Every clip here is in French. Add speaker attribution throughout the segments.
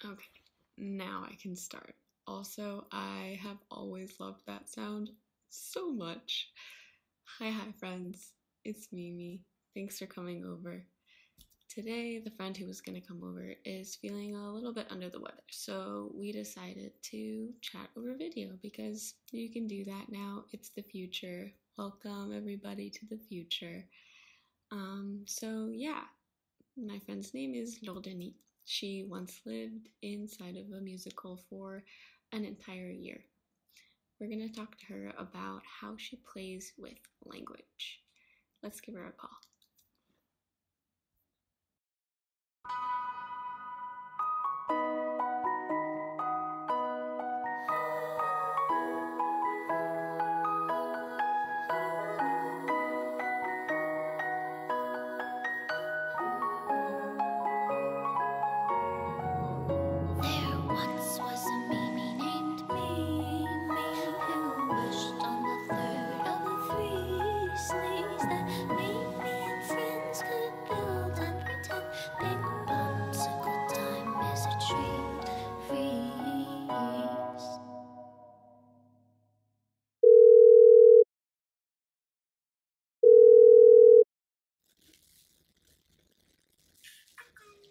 Speaker 1: Okay, now I can start. Also, I have always loved that sound so much. Hi, friends. It's Mimi. Thanks for coming over. Today, the friend who was going to come over is feeling a little bit under the weather, so we decided to chat over video because you can do that now. It's the future. Welcome, everybody, to the future. So yeah, my friend's name is Lourdenie. She once lived inside of a musical for an entire year. We're going to talk to her about how she plays with language. Let's give her a call.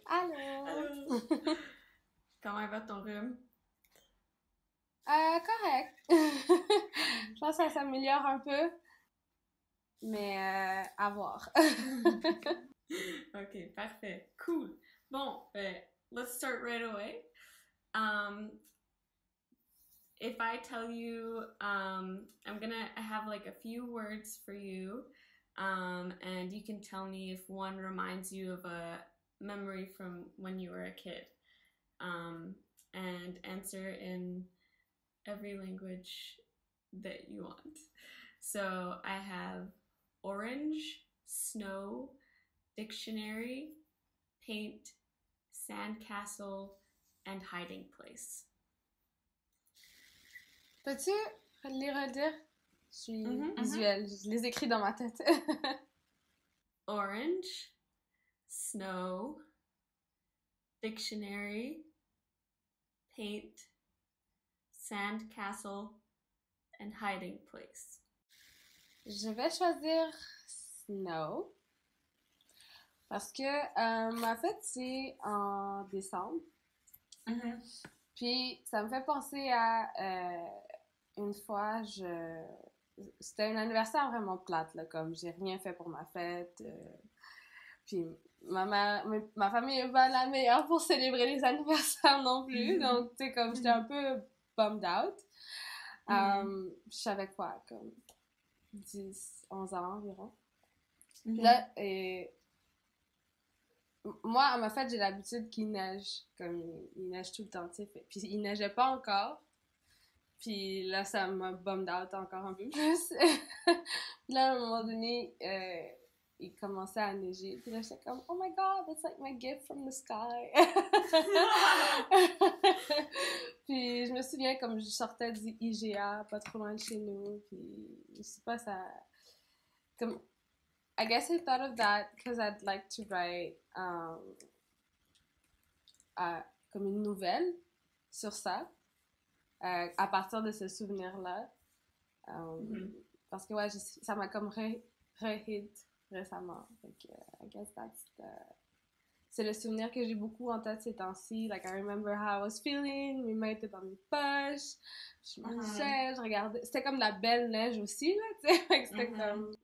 Speaker 2: Allô!
Speaker 1: Comment va ton rhume?
Speaker 2: Correct. Je pense que ça s'améliore un peu, mais à voir.
Speaker 1: Okay, parfait. Cool. Bon, let's start right away. If I tell you, I have like a few words for you, and you can tell me if one reminds you of a memory from when you were a kid, and answer in every language that you want. So I have orange, snow, dictionary, paint, sandcastle, and hiding place.
Speaker 2: Peux-tu les redire? Je suis visuelle, je les écris dans ma tête.
Speaker 1: Orange, snow, dictionary, paint, sandcastle, and hiding place.
Speaker 2: Je vais choisir snow parce que ma fête c'est en décembre. Puis ça me fait penser à une fois, c'était un anniversaire vraiment plate, là, comme j'ai rien fait pour ma fête. Puis ma famille est pas la meilleure pour célébrer les anniversaires non plus. Donc, tu sais, comme j'étais un peu bummed out. Je savais quoi, comme 10, 11 ans environ. Puis là, moi, à ma fête, j'ai l'habitude qu'il neige. Comme il neige tout le temps, tu sais. Puis il neigeait pas encore. Puis là, ça m'a bummed out encore un peu plus. Puis là, à un moment donné, il commençait à neiger. Puis là, j'étais comme, oh my god, that's like my gift from the sky. Puis je me souviens, comme je sortais du IGA, pas trop loin de chez nous. Puis je sais pas, ça. Comme, I guess I thought of that because I'd like to write comme une nouvelle sur ça. À partir de ce souvenir-là. Parce que, ouais, ça m'a comme re-hit récemment. Donc, I guess c'est le souvenir que j'ai beaucoup en tête ces temps-ci. Like, I remember how I was feeling. Mes mains étaient dans mes poches. Je mangeais, je regardais. C'était comme de la belle neige aussi, là, tu sais. C'était comme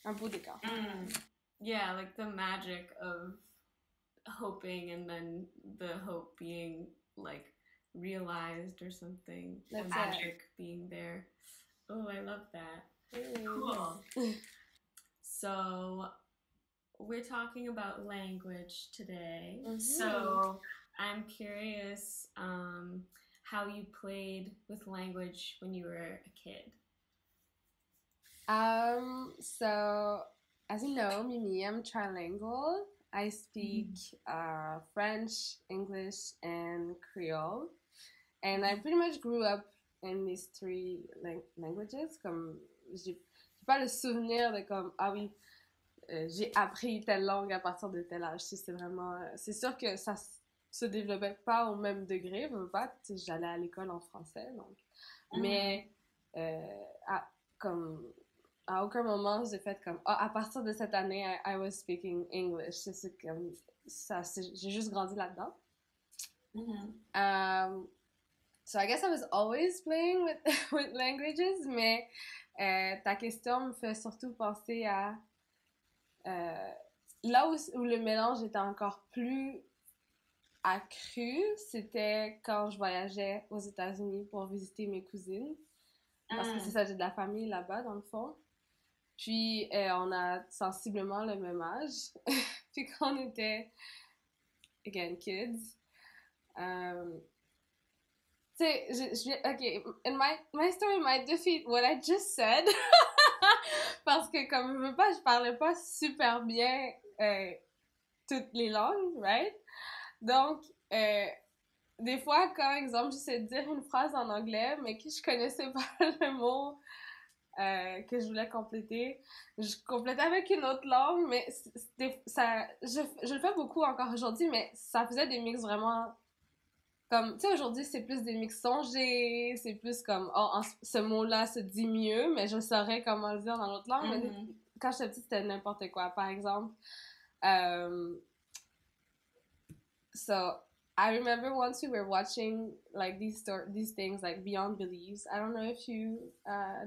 Speaker 2: un beau décor.
Speaker 1: Yeah, like the magic of hoping and then the hope being, like, realized or something. The magic being there. Oh, I love that. Cool. So we're talking about language today. So I'm curious how you played with language when you were a kid.
Speaker 2: So as you know, Mimi, I'm trilingual. I speak French, English, and Creole. And I pretty much grew up in these three languages. Comme, j'ai pas le souvenir de comme, ah oui, j'ai appris telle langue à partir de tel âge. C'est vraiment... C'est sûr que ça se développait pas au même degré, je veux pas, j'allais à l'école en français, donc. Mais, comme, à aucun moment, j'ai fait comme, à partir de cette année, I was speaking English. C'est comme, ça, j'ai juste grandi là-dedans. So I guess I was always playing with languages, mais ta question me fait surtout penser à là où le mélange était encore plus accru, c'était quand je voyageais aux États-Unis pour visiter mes cousines. Parce que c'est ça, j'ai de la famille là-bas, dans le fond. Puis, on a sensiblement le même âge. Puis quand on était, again, kids, tu sais, OK, and my story might defeat what I just said. Parce que, comme je veux pas, je parlais pas super bien toutes les langues, right? Donc, des fois, quand, exemple, j'essaie de dire une phrase en anglais, mais que je connaissais pas le mot que je voulais compléter, je complétais avec une autre langue, mais je le fais beaucoup encore aujourd'hui, mais ça faisait des mix vraiment comme, tu sais, aujourd'hui, c'est plus des mix songés, c'est plus comme, ce mot-là se dit mieux, mais je saurais comment le dire dans l'autre langue, mais quand j'étais petite, c'était n'importe quoi. Par exemple, so, I remember once we were watching, like, these things, like, Beyond Beliefs. I don't know if you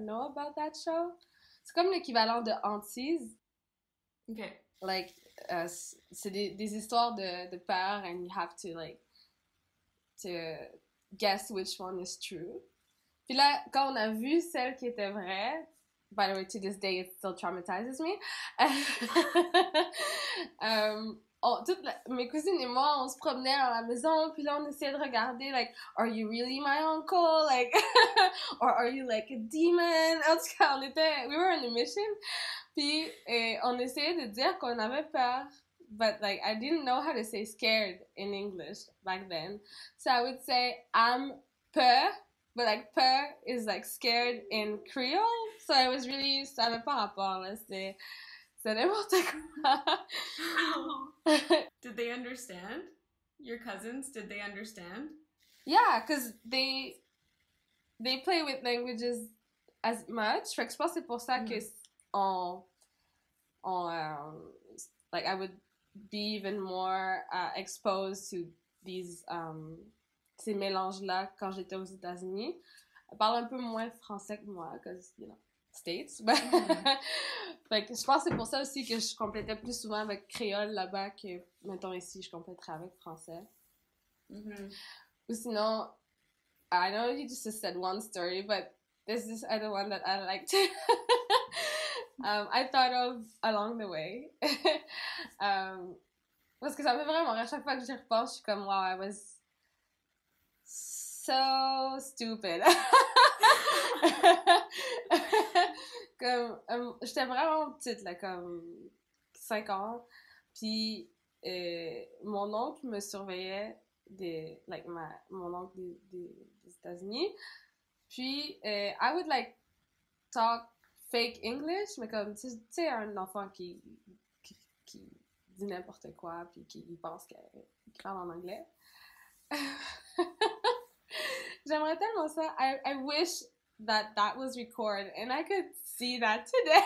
Speaker 2: know about that show. C'est comme l'équivalent de Hantise.
Speaker 1: Okay.
Speaker 2: Like, c'est des histoires de peurs, and you have to, like, to guess which one is true. Puis là, quand on a vu celle qui était vraie, by the way, to this day, it still traumatizes me. Mes cousines et moi, on se promenait dans la maison, puis là, on essayait de regarder, like, are you really my uncle? Like, or are you like a demon? En tout cas, we were on a mission. Puis, on essayait de dire qu'on avait peur. But, like, I didn't know how to say scared in English back then. So I would say, I'm peur, but, like, peur is, like, scared in Creole. So I was really, ça n'avait pas rapport, là. C'est n'importe quoi.
Speaker 1: Did they understand? Your cousins, did they understand?
Speaker 2: Yeah, because they play with languages as much. Fait que je pense que c'est pour ça que like, I would be even more exposed to ces mélanges-là quand j'étais aux États-Unis. Elle parle un peu moins français que moi, because, you know, States. Fait que je pense que c'est pour ça aussi que je complétais plus souvent avec créole là-bas que, mettons, ici, je compléterais avec français. Ou sinon, I know you just said one story, but there's this other one that I liked. I thought of along the way. Parce que ça me fait vraiment, à chaque fois que j'y repense, je suis comme, wow, I was so stupid. Comme, j'étais vraiment petite, là, comme 5 ans. Puis, mon oncle me surveillait, mon oncle des États-Unis. Puis, I would, like, talk fake English, mais comme, tu sais, un enfant qui dit n'importe quoi, puis qui pense qu'il parle en anglais. J'aimerais tellement ça. I wish that was recorded, and I could see that today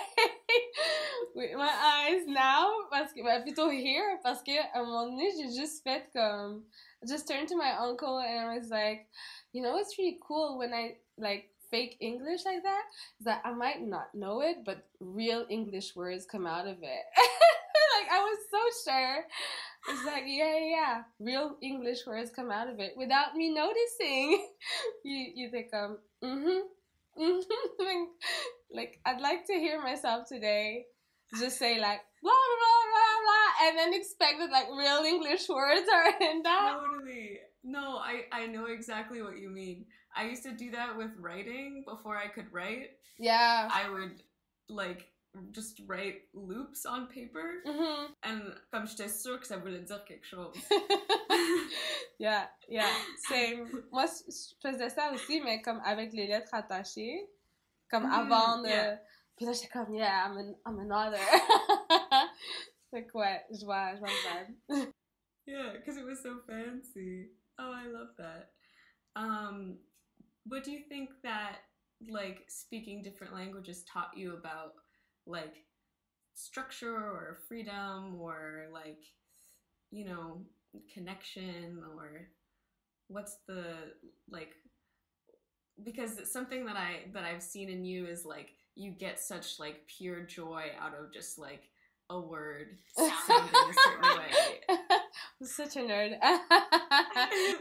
Speaker 2: with my eyes now, parce que, plutôt here, parce que à un moment donné, j'ai juste fait comme, just turned to my uncle and I was like, you know, it's really cool when I, like, fake English like that, is that I might not know it, but real English words come out of it. Like, I was so sure. It's like, yeah, real English words come out of it without me noticing. You think, like, I'd like to hear myself today just say, like, blah, blah, blah, blah, and then expect that, like, real English words are in that.
Speaker 1: Totally. No, I know exactly what you mean. I used to do that with writing before I could write.
Speaker 2: Yeah.
Speaker 1: I would, like, just write loops on paper. And comme j'étais sûre que ça voulait dire quelque chose.
Speaker 2: Yeah. Same. Moi, je faisais ça aussi, mais comme avec les lettres attachées. Comme avant de... Yeah. Puis là, j'étais comme, I'm an author. Fait que ouais, je vois le vibe.
Speaker 1: Yeah, because it was so fancy. Oh, I love that. Um, what do you think that like speaking different languages taught you about like structure or freedom or like you know connection or what's the like because something that I've seen in you is like you get such like pure joy out of just like a word sounding a certain way.
Speaker 2: I'm such a nerd.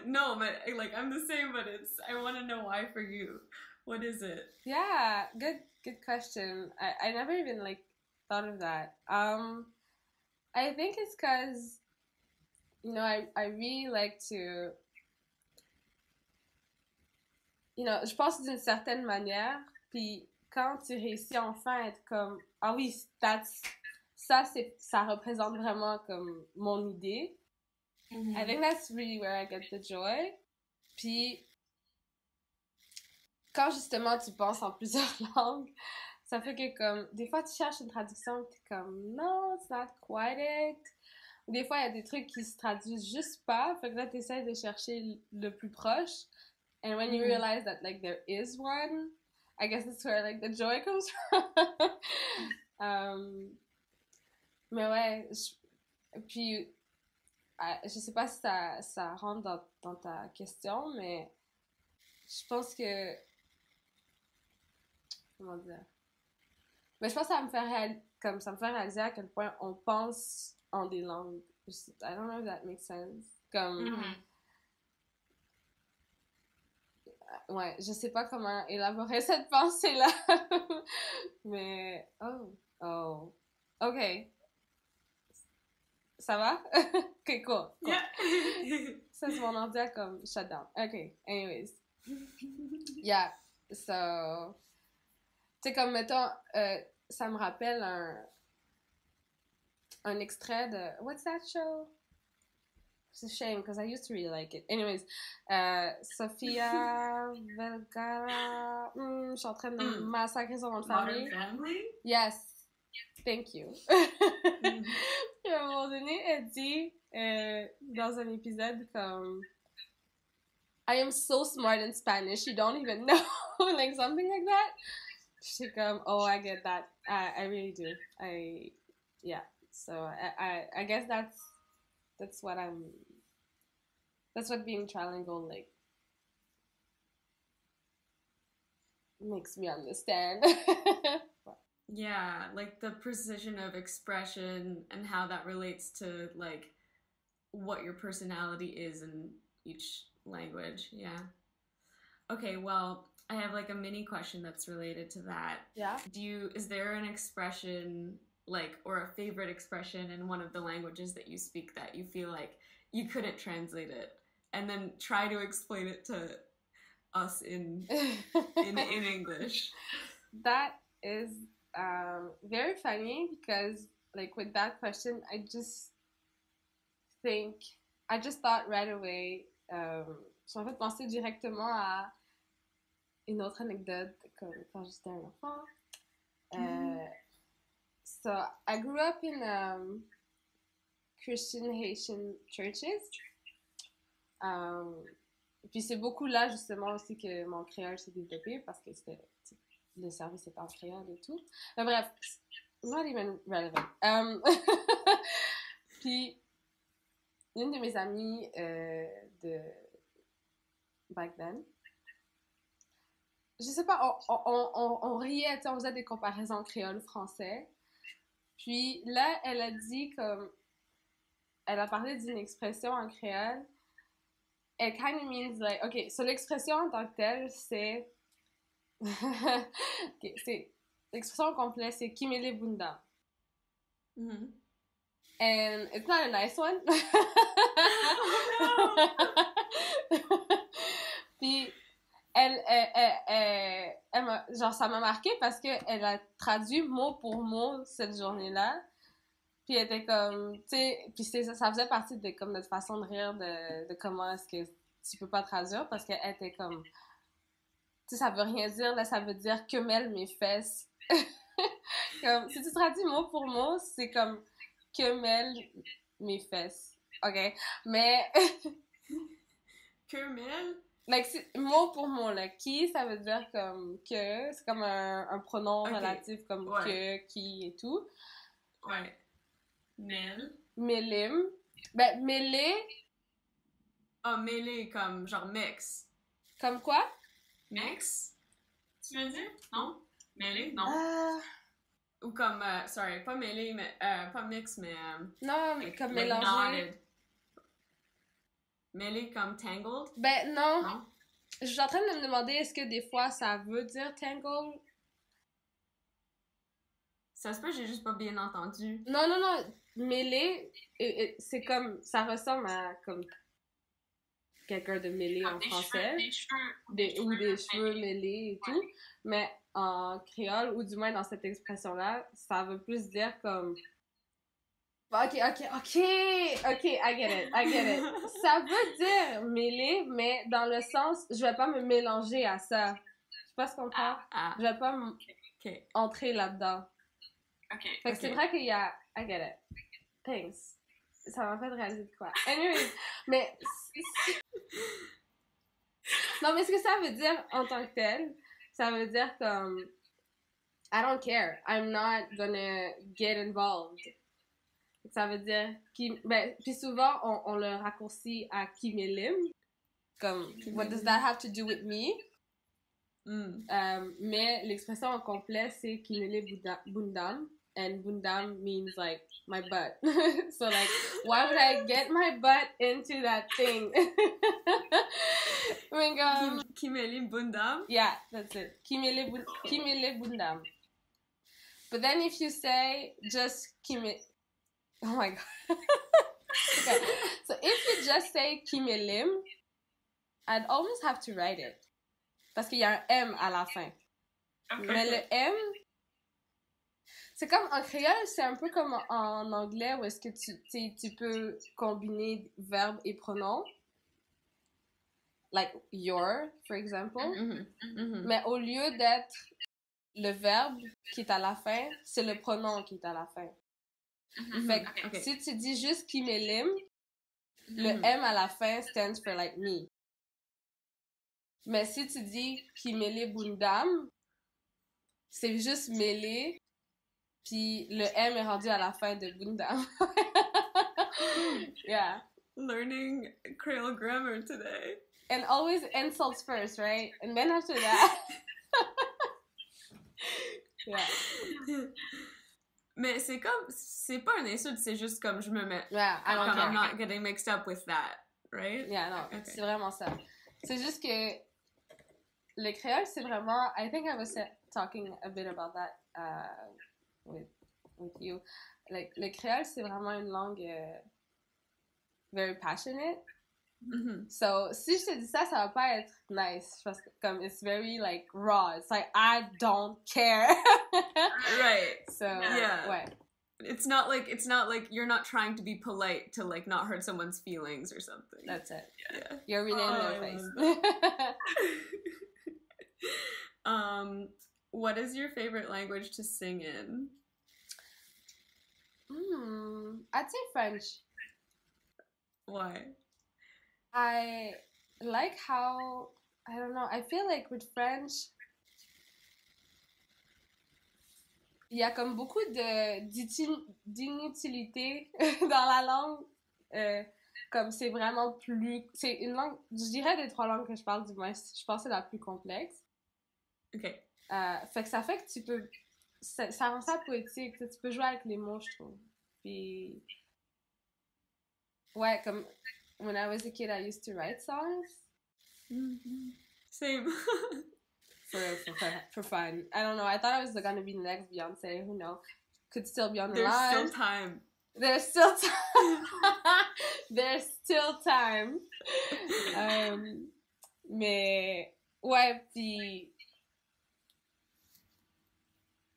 Speaker 1: No, but like I'm the same, but it's I want to know why for you. What is it?
Speaker 2: Yeah, good question. I never even like thought of that. I think it's because I really like to je pense d'une certaine manière, puis quand tu réussis enfin à être comme ah oui, ça représente vraiment comme mon idée.
Speaker 1: Mm-hmm.
Speaker 2: I think that's really where I get the joy. Puis quand justement tu penses en plusieurs langues, ça fait que comme des fois tu cherches une traduction, t'es comme no, it's not quite it. Des fois il y a des trucs qui se traduisent juste pas, fait que là t'essaies de chercher le plus proche. And when you realize that like there is one, I guess that's where like the joy comes from. Mais ouais, puis je sais pas si ça rentre dans ta question, mais je pense que comment dire? Mais je pense que ça me fait réaliser à quel point on pense en des langues. I don't know if that makes sense. Comme ouais, je sais pas comment élaborer cette pensée-là. Mais ok. Ça va? Ok, cool.
Speaker 1: Yeah.
Speaker 2: Ça, c'est mon ordi comme shutdown. Ok, anyways. Yeah, so... Tu sais, comme, mettons, ça me rappelle un extrait de... What's that show? It's a shame, because I used to really like it. Anyways, Sofia Vergara... je suis en train de massacrer son nom de famille.
Speaker 1: Modern Family?
Speaker 2: Yes. Thank you. Puis à un moment donné, elle dit dans un épisode comme I am so smart in Spanish, you don't even know. Like something like that. She come, oh, I get that. I really do. Yeah. So I guess that's what being trilingual like makes me understand.
Speaker 1: Yeah, like the precision of expression and how that relates to like what your personality is in each language. Yeah. Okay, well, I have like a mini question that's related to that.
Speaker 2: Yeah.
Speaker 1: Is there an expression like or a favorite expression in one of the languages that you speak that you feel like you couldn't translate it and then try to explain it to us in English?
Speaker 2: That is very funny because like with that question I just thought right away j'ai en fait pensé directement à une autre anecdote comme quand j'étais un enfant. So I grew up in Christian Haitian churches. Puis c'est beaucoup là justement aussi que mon créole s'est développé parce que le service était en créole et tout. Mais bref, not even relevant. Puis une de mes amies de back then, je sais pas, on riait, on faisait des comparaisons créole-français. Puis là, elle a dit comme, elle a parlé d'une expression en créole. It kind of means like, okay, so l'expression en tant que telle, c'est okay, c'est l'expression complète, c'est Kimele Bunda.
Speaker 1: Mm-hmm.
Speaker 2: And it's not a nice one.
Speaker 1: Oh no!
Speaker 2: Puis genre ça m'a marqué parce qu'elle a traduit mot pour mot cette journée-là. Puis elle était comme, tu sais, puis ça faisait partie de comme notre façon de rire de comment est-ce que tu peux pas traduire parce qu'elle était comme, tu sais, ça veut rien dire, là, ça veut dire que mêlent mes fesses. Comme, si tu traduis mot pour mot, c'est comme que mêlent mes fesses. OK? Mais...
Speaker 1: Que mêle?
Speaker 2: Like, mot pour mot, là. Qui, ça veut dire comme que. C'est comme un pronom relatif comme que, qui et tout.
Speaker 1: Ouais. Mêle.
Speaker 2: Mélim. Ben, mêlé.
Speaker 1: Ah, mêlé comme genre mix.
Speaker 2: Comme quoi?
Speaker 1: Mix? Tu veux dire? Non? Mêlé? Non? Ou comme, sorry, pas mêlé, mais, pas mix, mais...
Speaker 2: non,
Speaker 1: like,
Speaker 2: comme
Speaker 1: like
Speaker 2: mélangé.
Speaker 1: knotted. Mêlé comme tangled?
Speaker 2: Ben, non.
Speaker 1: Non?
Speaker 2: Je suis en train de me demander, est-ce que des fois, ça veut dire tangle?
Speaker 1: Ça se peut, j'ai juste pas bien entendu.
Speaker 2: Non, non, non. Mêlé, c'est comme... Ça ressemble à comme quelqu'un de mêlé en français. Ou des cheveux mêlés et tout. Mais en créole, ou du moins dans cette expression-là, ça veut plus dire comme... OK, I get it. Ça veut dire mêler, mais dans le sens, je vais pas me mélanger à ça. Je sais pas si tu comprends. Je vais pas entrer là-dedans. Fait que c'est vrai qu'il y a... I get it. Thanks. Ça m'a fait réaliser de quoi. Anyway, mais... non, mais ce que ça veut dire en tant que tel, ça veut dire comme... I don't care. I'm not gonna get involved. Ça veut dire... Ben, puis souvent, on le raccourcit à kimelim. Comme, what does that have to do with me? Mais l'expression en complet, c'est kimele bundam. And bundam means, like, my butt. So, like, why would I get my butt into that thing?
Speaker 1: Kimele bundam?
Speaker 2: Yeah, that's it. Kimele bundam. But then if you say just kimele... Oh my god. Okay. So if you just say kimelim, I'd almost have to write it. Parce qu'il y a un M à la fin. Okay. Mais le M, c'est comme en créole, c'est un peu comme en anglais où est-ce que tu peux combiner verbe et pronom. Like your, for example. Mais au lieu d'être le verbe qui est à la fin, c'est le pronom qui est à la fin. Fait que si tu dis juste kimelim, le M à la fin stands for like me. Mais si tu dis kimele bundam, c'est juste mêlé, puis le M est rendu à la fin de bundam. Yeah.
Speaker 1: Learning Creole grammar today.
Speaker 2: And always insults first, right? And then after that... Yeah.
Speaker 1: Mais c'est comme, c'est pas un insulte, c'est juste comme je me mets.
Speaker 2: Yeah, I don't care.
Speaker 1: I'm not getting mixed up with that, right?
Speaker 2: Yeah, non, c'est vraiment ça. C'est juste que le créole, c'est vraiment. I think I was talking a bit about that with you. Like, le créole, c'est vraiment une langue very passionate. So, si je te dis ça, ça va pas être nice. Parce que, comme, it's very, like, raw. It's like, I don't care.
Speaker 1: Right.
Speaker 2: So,
Speaker 1: yeah.
Speaker 2: Ouais.
Speaker 1: It's not like you're not trying to be polite to, like, not hurt someone's feelings or something.
Speaker 2: That's it.
Speaker 1: Yeah.
Speaker 2: You're really in their face.
Speaker 1: What is your favorite language to sing in?
Speaker 2: I'd say French.
Speaker 1: Why?
Speaker 2: I like how, I don't know, I feel like with French, il y a comme beaucoup d'inutilité dans la langue. Comme c'est vraiment plus... C'est une langue, je dirais des trois langues que je parle du moins, je pense que c'est la plus complexe.
Speaker 1: OK.
Speaker 2: Fait que ça fait que tu peux... Ça rend ça poétique, tu peux jouer avec les mots, je trouve. Puis... Ouais, comme... When I was a kid, I used to write songs.
Speaker 1: Same.
Speaker 2: for fun. I don't know. I thought I was gonna be the next Beyonce. Who knows? Could still be on the
Speaker 1: There's
Speaker 2: line.
Speaker 1: still time.
Speaker 2: There's still time. There's still time. Mais ouais, puis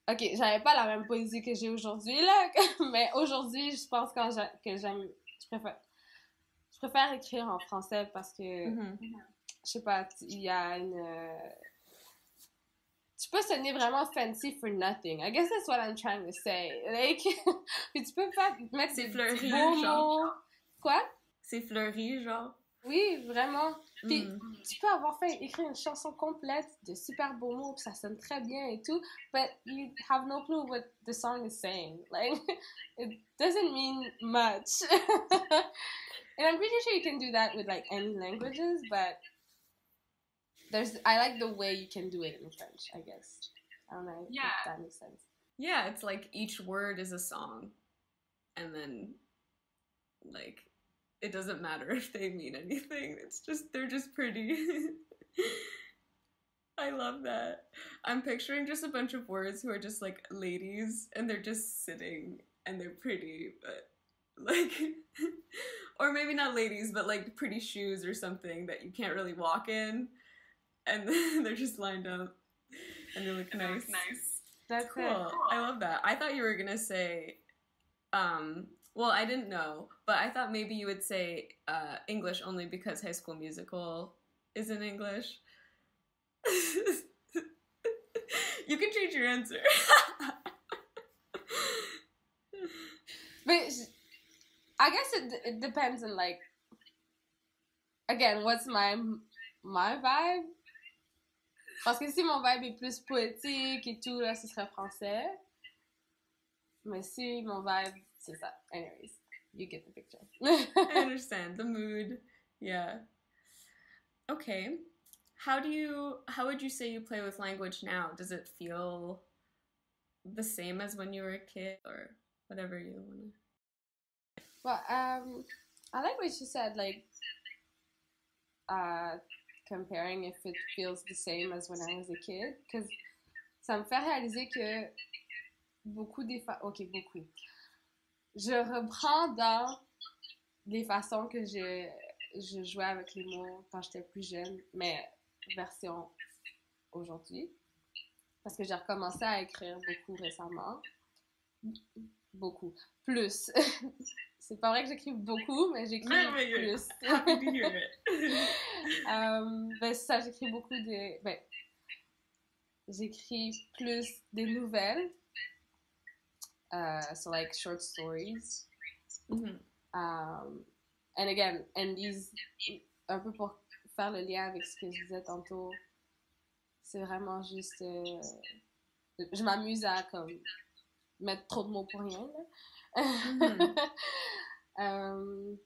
Speaker 2: ok, j'avais pas la même poésie que j'ai aujourd'hui là, mais aujourd'hui, je pense que j'aime, je préfère écrire en français parce que je sais pas, il y a une tu peux sonner vraiment fancy for nothing. I guess that's what I'm trying to say. Like, puis tu peux pas mettre
Speaker 1: c'est
Speaker 2: des
Speaker 1: fleuri,
Speaker 2: beaux
Speaker 1: genre.
Speaker 2: mots. Quoi?
Speaker 1: C'est fleuri, genre.
Speaker 2: Oui, vraiment. Puis tu peux avoir fait écrire une chanson complète de super beaux mots, puis ça sonne très bien et tout, but you have no clue what the song is saying. Like, it doesn't mean much. And I'm pretty sure you can do that with like any languages, but I like the way you can do it in French, I guess. I don't know if that makes sense.
Speaker 1: Yeah, it's like each word is a song. And then, like, it doesn't matter if they mean anything. They're just pretty. I love that. I'm picturing just a bunch of words who are just like ladies and they're just sitting and they're pretty, but like, or maybe not ladies, but like pretty shoes or something that you can't really walk in. And they're just lined up and they look nice.
Speaker 2: That's
Speaker 1: cool. I love that. I thought you were gonna say, well, I didn't know, but I thought maybe you would say English only because High School Musical is in English. You can change your answer.
Speaker 2: But I guess it depends on, like, again, what's my vibe. Parce que si mon vibe est plus poétique et tout, là, ce serait français. Mais si mon vibe, c'est ça. Anyways, you get the picture.
Speaker 1: I understand. The mood. Yeah. Okay. How would you say you play with language now? Does it feel the same as when you were a kid or whatever you want to?
Speaker 2: Well, I like what you said, like, comparing if it feels the same as when I was a kid, because ça me fait réaliser que beaucoup. Je reprends dans les façons que je jouais avec les mots quand j'étais plus jeune, mais version aujourd'hui. Parce que j'ai recommencé à écrire beaucoup récemment. Beaucoup. Plus. C'est pas vrai que j'écris beaucoup, mais j'écris plus.
Speaker 1: Happy to hear it.
Speaker 2: Ben, ça, j'écris beaucoup de... Ben, j'écris plus des nouvelles. So like short stories.
Speaker 1: Mm-hmm.
Speaker 2: And again, and these, un peu pour faire le lien avec ce que je disais tantôt, c'est vraiment juste... je m'amuse à comme mettre trop de mots pour rien, là. Mm-hmm.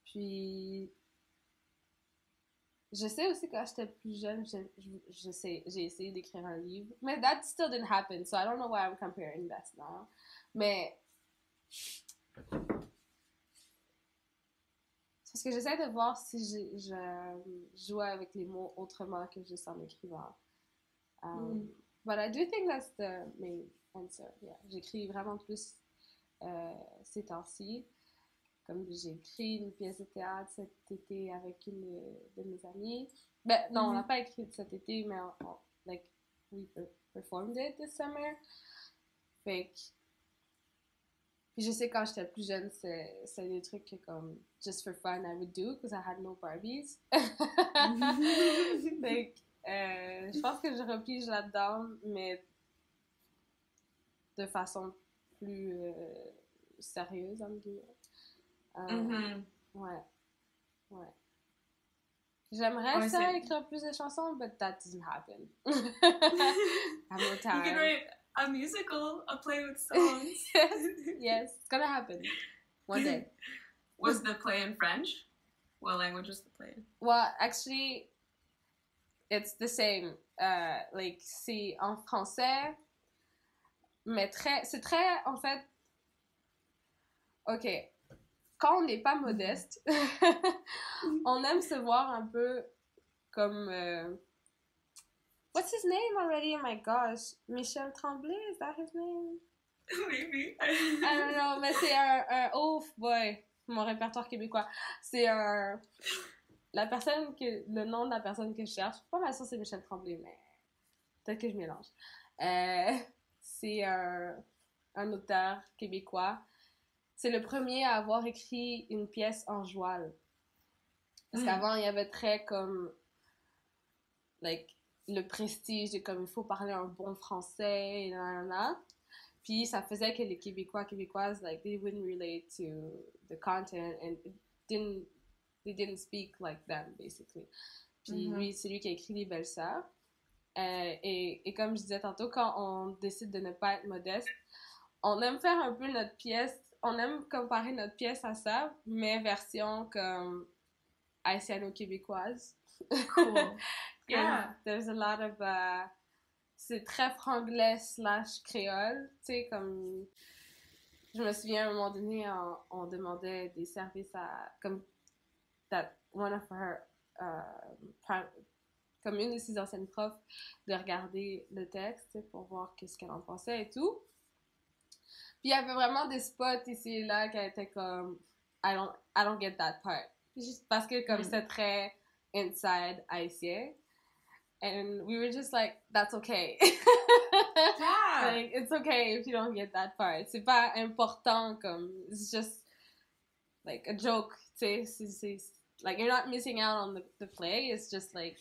Speaker 2: Puis... Je sais aussi, quand j'étais plus jeune, j'ai essayé d'écrire un livre. Mais that still didn't happen, so I don't know why I'm comparing that now. Mais... Parce que j'essaie de voir si je joue avec les mots autrement que juste en écrivant. But I do think that's the main answer. Yeah. J'écris vraiment plus ces temps-ci. Comme j'ai écrit une pièce de théâtre cet été avec une de mes amies. Ben, non, on n'a pas écrit cet été, mais like, we performed it this summer. Fait que... Puis je sais, quand j'étais plus jeune, c'est des trucs que, comme, just for fun, I would do, because I had no Barbies. Fait que, je pense que je replige là-dedans, mais de façon plus sérieuse, en guillemets. Ouais. J'aimerais écrire plus de chansons, but that doesn't happen. I have no time.
Speaker 1: You can write a musical, a play with songs.
Speaker 2: Yes, it's gonna happen one day.
Speaker 1: Was the play in French? What language was the play in?
Speaker 2: Well, actually, it's the same. Like, c'est en français, mais c'est très, en fait... OK. Quand on n'est pas modeste, on aime se voir un peu comme... What's his name already? Oh my gosh. Michel Tremblay, is that his name?
Speaker 1: Maybe.
Speaker 2: I don't know, mais c'est oh boy, mon répertoire québécois. C'est le nom de la personne que je cherche. Pas mal sûr c'est Michel Tremblay, mais peut-être que je mélange. C'est un auteur québécois. C'est le premier à avoir écrit une pièce en joual. Parce qu'avant, il y avait très comme... Like, le prestige de comme il faut parler un bon français, et nanana. Puis ça faisait que les Québécoises, like, they wouldn't relate to the content and they didn't speak like them, basically. Puis lui, c'est lui qui a écrit Les Belles-Sœurs. Et comme je disais tantôt, quand on décide de ne pas être modeste, on aime faire un peu notre pièce, on aime comparer notre pièce à ça, mais version comme haïtiano-québécoise.
Speaker 1: Cool. Yeah.
Speaker 2: There's a lot of... c'est très franglais / créole, tu sais, comme... Je me souviens, à un moment donné, on demandait des services à... Comme that one of her... comme une de ses anciennes profs, de regarder le texte pour voir qu'est-ce qu'elle en pensait et tout. Puis il y avait vraiment des spots ici et là qui étaient comme I don't get that part. Juste parce que comme c'est très inside haïtien. And we were just like, that's okay. Yeah. Like, it's okay if you don't get that part. C'est pas important comme, it's just like a joke, tu sais. Like, you're not missing out on the play. It's just like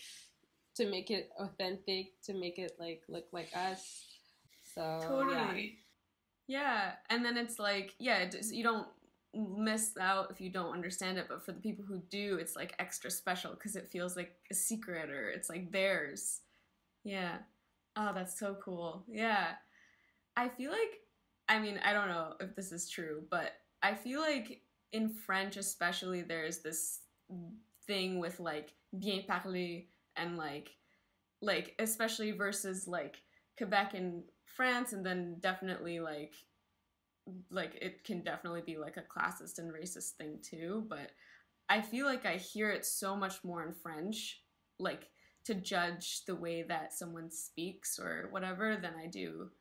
Speaker 2: to make it authentic, to make it like look like us. So
Speaker 1: totally. Yeah. And then it's like, yeah, you don't miss out if you don't understand it, but for the people who do, it's like extra special because it feels like a secret or it's like theirs. Yeah. Oh, that's so cool. Yeah. I feel like, I mean, I don't know if this is true, but I feel like in French especially, there's this thing with like bien parler and like especially versus like Quebec and France, and then definitely like it can definitely be like a classist and racist thing too, but I feel like I hear it so much more in French, like to judge the way that someone speaks or whatever than I do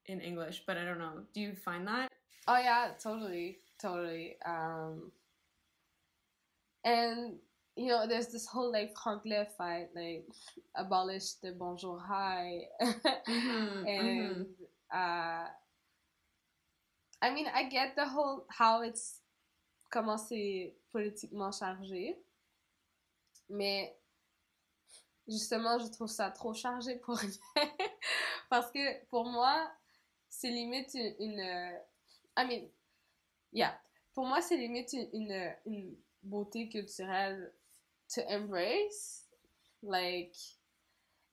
Speaker 1: in English, but I don't know. Do you find that?
Speaker 2: Oh yeah, totally. And you know, there's this whole like franglais fight, like abolish the bonjour hi, and I mean, I get the whole how it's comment c'est politiquement chargé, mais justement, je trouve ça trop chargé pour rien, parce que pour moi, c'est limite une I mean, yeah, pour moi, c'est limite une beauté culturelle to embrace. Like,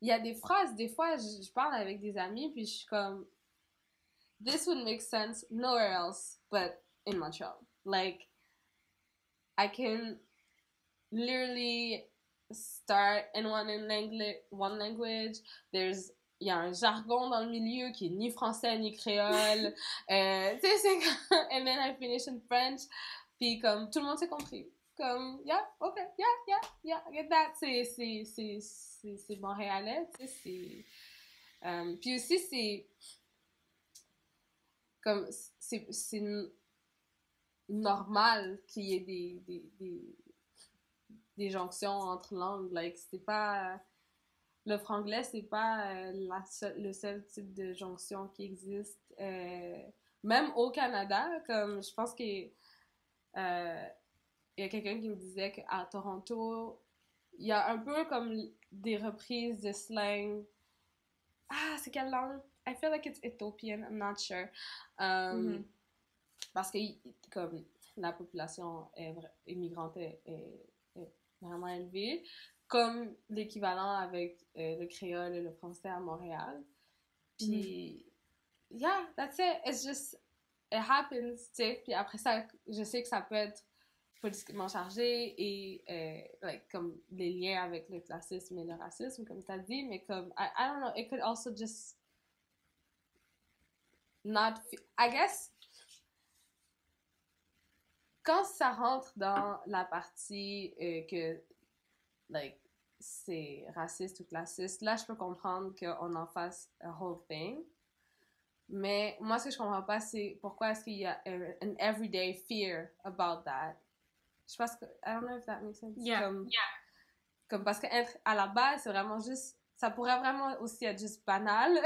Speaker 2: il y a des phrases, des fois, je parle avec des amis, puis je suis comme, this would make sense nowhere else but in Montreal. Like, I can literally start in one language. Il y a un jargon dans le milieu qui est ni français ni créole. Tu sais, c'est comme... And then I finish in French. Puis comme, tout le monde s'est compris. Comme, yeah, okay, yeah, I get that. C'est montréalais, tu sais, c'est... puis aussi, c'est... Comme, c'est normal qu'il y ait des jonctions entre langues. Like, c'est pas... Le franglais, c'est pas le seul type de jonction qui existe. Même au Canada, comme je pense qu'il y a quelqu'un qui me disait qu'à Toronto, il y a un peu comme des reprises de slang. Ah, c'est quelle langue? I feel like it's Ethiopian, I'm not sure. Parce que comme la population immigrante est vraiment élevée, comme l'équivalent avec le créole et le français à Montréal. Puis, yeah, that's it. It's just, it happens, tu sais. Puis après ça, je sais que ça peut être politiquement chargé et like, comme les liens avec le classisme et le racisme, comme tu as dit, mais comme, I don't know, it could also just not feel, I guess, quand ça rentre dans la partie que like, c'est raciste ou classiste, là, je peux comprendre qu'on en fasse a whole thing. Mais moi, ce que je comprends pas, c'est pourquoi est-ce qu'il y a an everyday fear about that. Je pense que... I don't know if that makes sense.
Speaker 1: Yeah.
Speaker 2: Comme parce que être à la base, c'est vraiment juste... Ça pourrait vraiment aussi être juste banal.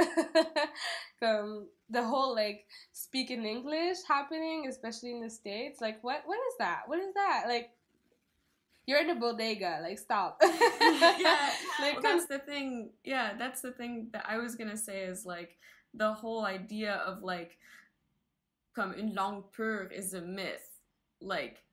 Speaker 2: Comme the whole, like, speak in English happening, especially in the States. Like, what is that? What is that? Like, You're in a bodega, like, stop.
Speaker 1: Yeah,
Speaker 2: Like,
Speaker 1: well, that's the thing. Yeah, that's the thing that I was gonna say is like the whole idea of like comme une langue pure is a myth. Like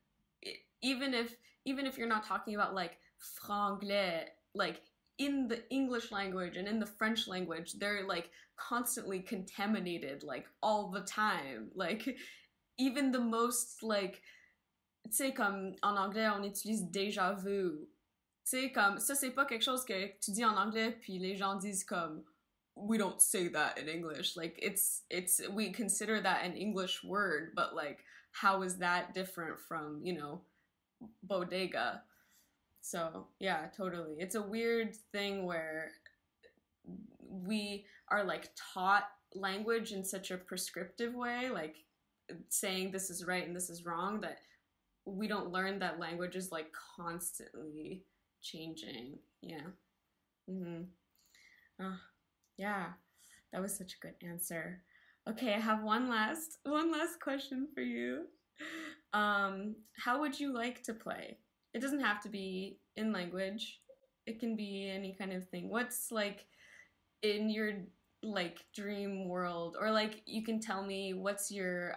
Speaker 1: even if you're not talking about like franglais, like in the English language and in the French language, they're like constantly contaminated like all the time. Like even the most like tu sais comme en anglais on utilise déjà vu. Tu sais comme ça c'est pas quelque chose que tu dis en anglais puis les gens disent comme we don't say that in English. Like it's we consider that an English word, but like how is that different from, you know, bodega? So, yeah, totally. It's a weird thing where we are like taught language in such a prescriptive way, like saying this is right and this is wrong, that we don't learn that language is like constantly changing. Yeah. Mm-hmm. Oh, yeah. That was such a good answer. Okay, I have one last question for you. How would you like to play? It doesn't have to be in language. It can be any kind of thing. What's like in your like dream world, or like you can tell me what's your,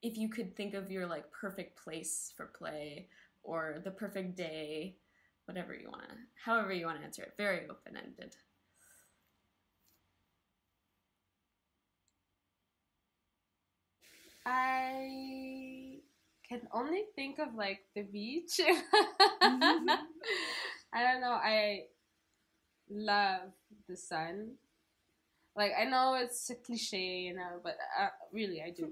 Speaker 1: if you could think of your like perfect place for play or the perfect day, whatever you want to, however you want to answer it. Very open-ended.
Speaker 2: I can only think of like the beach. I don't know. I love the sun. Like, I know it's a cliche, you know, but really, I do.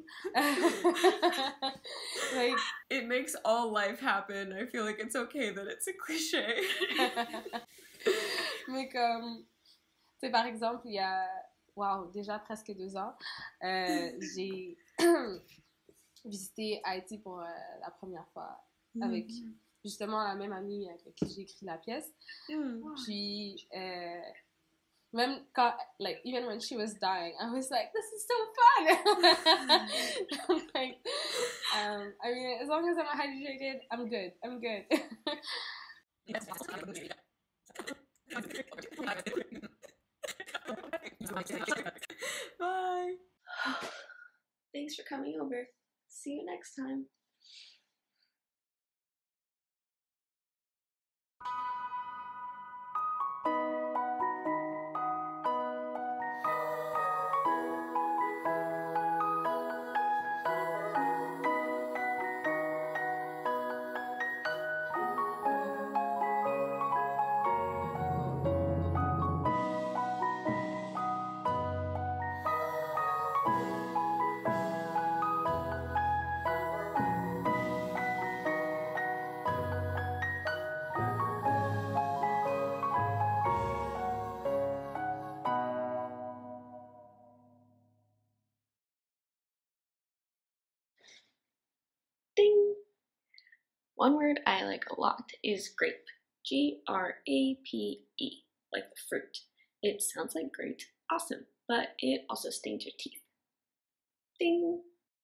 Speaker 1: Like, it makes all life happen. I feel like it's okay that it's a cliche.
Speaker 2: Mais comme, tu sais, par exemple, il y a, wow, déjà presque 2 ans, j'ai visité Haïti pour la première fois avec justement la même amie avec qui j'ai écrit la pièce. Puis, même quand, like, even when she was dying, I was like, this is so fun! Like, I mean, as long as I'm hydrated, I'm good. I'm good.
Speaker 1: Bye! Thanks for coming over. See you next time. Ding! One word I like a lot is grape. Grape, like the fruit. It sounds like great, awesome, but it also stings your teeth. Ding!